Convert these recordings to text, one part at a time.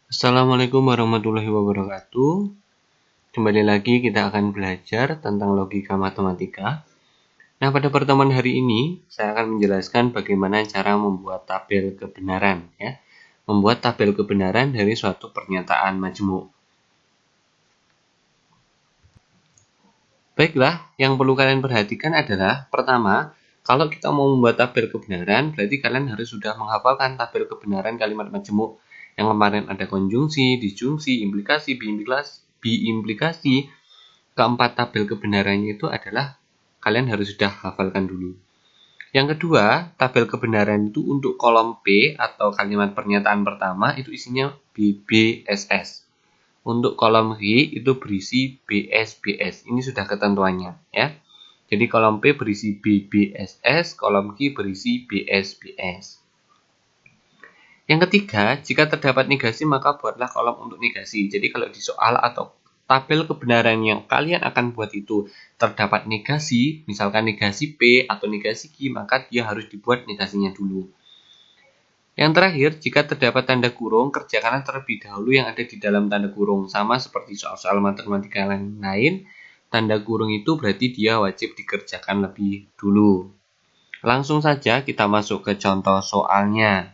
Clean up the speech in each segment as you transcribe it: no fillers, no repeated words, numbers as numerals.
Assalamualaikum warahmatullahi wabarakatuh. Kembali lagi kita akan belajar tentang logika matematika. Nah, pada pertemuan hari ini saya akan menjelaskan bagaimana cara membuat tabel kebenaran ya. Membuat tabel kebenaran dari suatu pernyataan majmuk. Baiklah, yang perlu kalian perhatikan adalah pertama, kalau kita mau membuat tabel kebenaran, berarti kalian harus sudah menghafalkan tabel kebenaran kalimat majmuk. Yang kemarin ada konjungsi, disjungsi, implikasi, biimplikasi. Keempat tabel kebenarannya itu adalah kalian harus sudah hafalkan dulu. Yang kedua, tabel kebenaran itu untuk kolom P atau kalimat pernyataan pertama itu isinya BBSS. Untuk kolom Q itu berisi BSBS. Ini sudah ketentuannya ya. Jadi kolom P berisi BBSS, kolom Q berisi BSBS. Yang ketiga, jika terdapat negasi maka buatlah kolom untuk negasi. Jadi kalau di soal atau tabel kebenaran yang kalian akan buat itu terdapat negasi, misalkan negasi P atau negasi Q, maka dia harus dibuat negasinya dulu. Yang terakhir, jika terdapat tanda kurung, kerjakanlah terlebih dahulu yang ada di dalam tanda kurung. Sama seperti soal-soal matematika lain, tanda kurung itu berarti dia wajib dikerjakan lebih dulu. Langsung saja kita masuk ke contoh soalnya.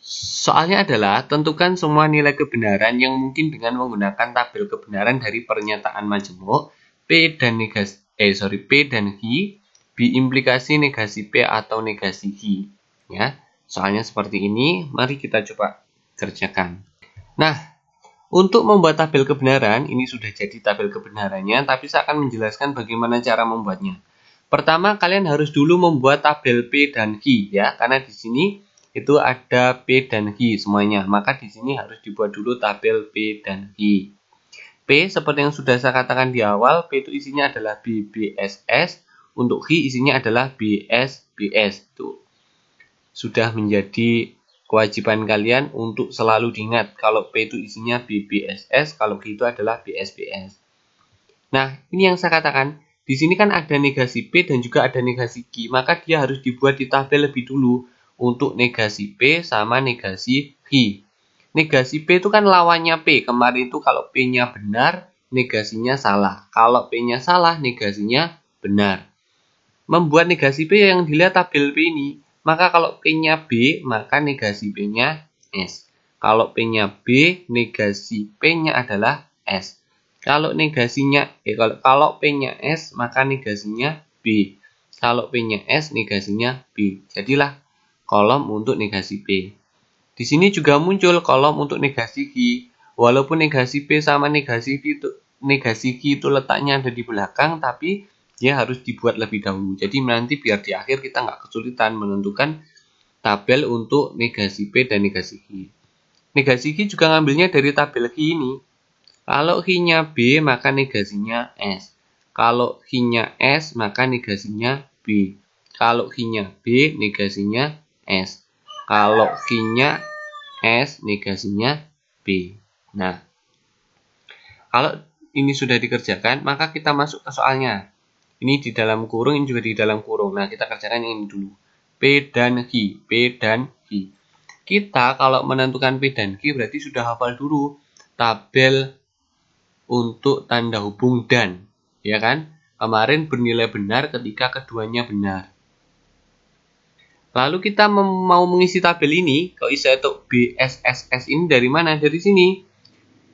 Soalnya adalah tentukan semua nilai kebenaran yang mungkin dengan menggunakan tabel kebenaran dari pernyataan majmuk P dan Q, biimplikasi negasi P atau negasi Q. Ya, soalnya seperti ini, mari kita coba kerjakan. Nah, untuk membuat tabel kebenaran, ini sudah jadi tabel kebenarannya, tapi saya akan menjelaskan bagaimana cara membuatnya. Pertama, kalian harus dulu membuat tabel P dan Q ya, karena di sini itu ada P dan Q semuanya. Maka di sini harus dibuat dulu tabel P dan Q. P seperti yang sudah saya katakan di awal, P itu isinya adalah BBSS, untuk Q isinya adalah BSBS. Itu sudah menjadi kewajiban kalian untuk selalu diingat kalau P itu isinya BBSS, kalau Q itu adalah BSBS. Nah, ini yang saya katakan. Di sini kan ada negasi P dan juga ada negasi Q, maka dia harus dibuat di tabel lebih dulu untuk negasi P sama negasi Q. Negasi P itu kan lawannya P. Kemarin itu kalau P-nya benar, negasinya salah. Kalau P-nya salah, negasinya benar. Membuat negasi P yang dilihat tabel P ini. Maka kalau P-nya B, maka negasi P-nya S. Kalau P-nya B, negasi P-nya adalah S. Kalau negasinya kalau P-nya S, maka negasinya B. Kalau P-nya S, negasinya B. Jadilah kolom untuk negasi P. Di sini juga muncul kolom untuk negasi Q. Walaupun negasi P sama negasi Q itu letaknya ada di belakang, tapi dia harus dibuat lebih dahulu. Jadi nanti biar di akhir kita nggak kesulitan menentukan tabel untuk negasi P dan negasi Q. Negasi Q juga ngambilnya dari tabel Q ini. Kalau Q-nya B, maka negasinya S. Kalau Q-nya S, maka negasinya B. Kalau Q-nya B, negasinya S. Kalau Q-nya S, negasinya B. Nah, kalau ini sudah dikerjakan, maka kita masuk ke soalnya. Ini di dalam kurung, ini juga di dalam kurung. Nah, kita kerjakan yang ini dulu. P dan Q. P dan Q. Kita kalau menentukan P dan Q berarti sudah hafal dulu tabel untuk tanda hubung dan. Ya kan? Kemarin bernilai benar ketika keduanya benar. Lalu kita mau mengisi tabel ini, kalau bisa itu BSSS ini dari mana? Dari sini.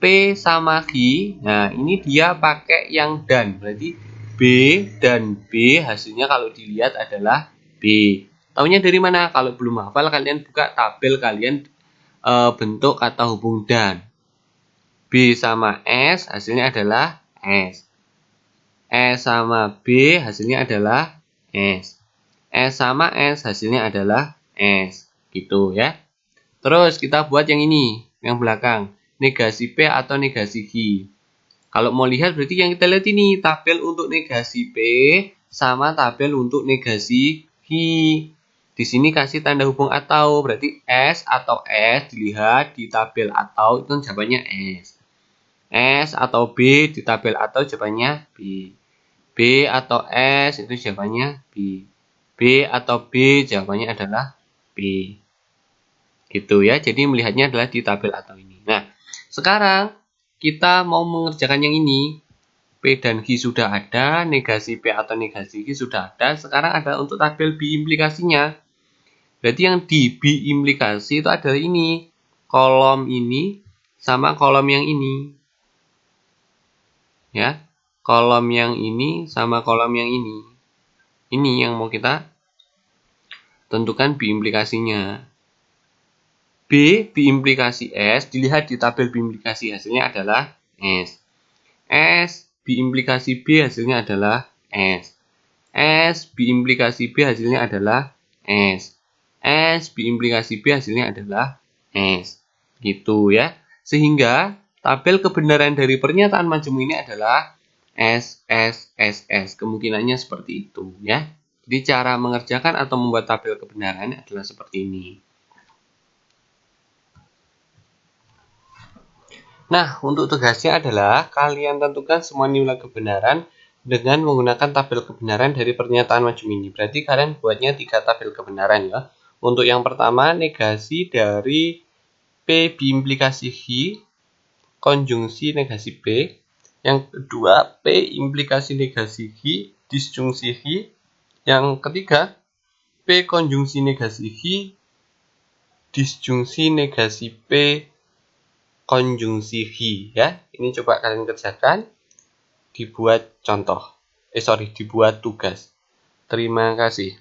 P sama Q. Nah, ini dia pakai yang dan. Berarti B dan B hasilnya kalau dilihat adalah B. Taunya dari mana? Kalau belum hafal kalian buka tabel kalian bentuk kata hubung dan. B sama S hasilnya adalah S. S sama B hasilnya adalah S. S sama S hasilnya adalah S. Gitu ya. Terus kita buat yang ini, yang belakang. Negasi P atau negasi Q. Kalau mau lihat berarti yang kita lihat ini tabel untuk negasi P sama tabel untuk negasi Q. Di sini kasih tanda hubung atau, berarti S atau S dilihat di tabel atau itu jawabannya S. S atau B di tabel atau jawabannya B. B atau S itu jawabannya B. B atau B jawabannya adalah B. Gitu ya. Jadi melihatnya adalah di tabel atau ini. Nah, Sekarang kita mau mengerjakan yang ini. P dan Q sudah ada, negasi P atau negasi Q sudah ada. Sekarang ada untuk tabel biimplikasinya. Berarti yang di biimplikasi itu adalah ini. Kolom ini sama kolom yang ini. Ya, kolom yang ini sama kolom yang ini. Ini yang mau kita tentukan biimplikasinya. B biimplikasi S, dilihat di tabel biimplikasi hasilnya adalah S. S biimplikasi B hasilnya adalah S. S biimplikasi B hasilnya adalah S. S biimplikasi B hasilnya adalah S. Gitu ya. Sehingga tabel kebenaran dari pernyataan majemuk ini adalah S, S, S, S. Kemungkinannya seperti itu ya. Jadi cara mengerjakan atau membuat tabel kebenaran adalah seperti ini. Nah, untuk tugasnya adalah kalian tentukan semua nilai kebenaran dengan menggunakan tabel kebenaran dari pernyataan majemuk ini. Berarti kalian buatnya 3 tabel kebenaran ya. Untuk yang pertama, negasi dari P biimplikasi Q, konjungsi negasi P. Yang kedua, P implikasi negasi Q, disjungsi Q. Yang ketiga, P konjungsi negasi Q, disjungsi negasi P, konjungsi Q ya. Ini coba kalian kerjakan, dibuat contoh. Dibuat tugas. Terima kasih.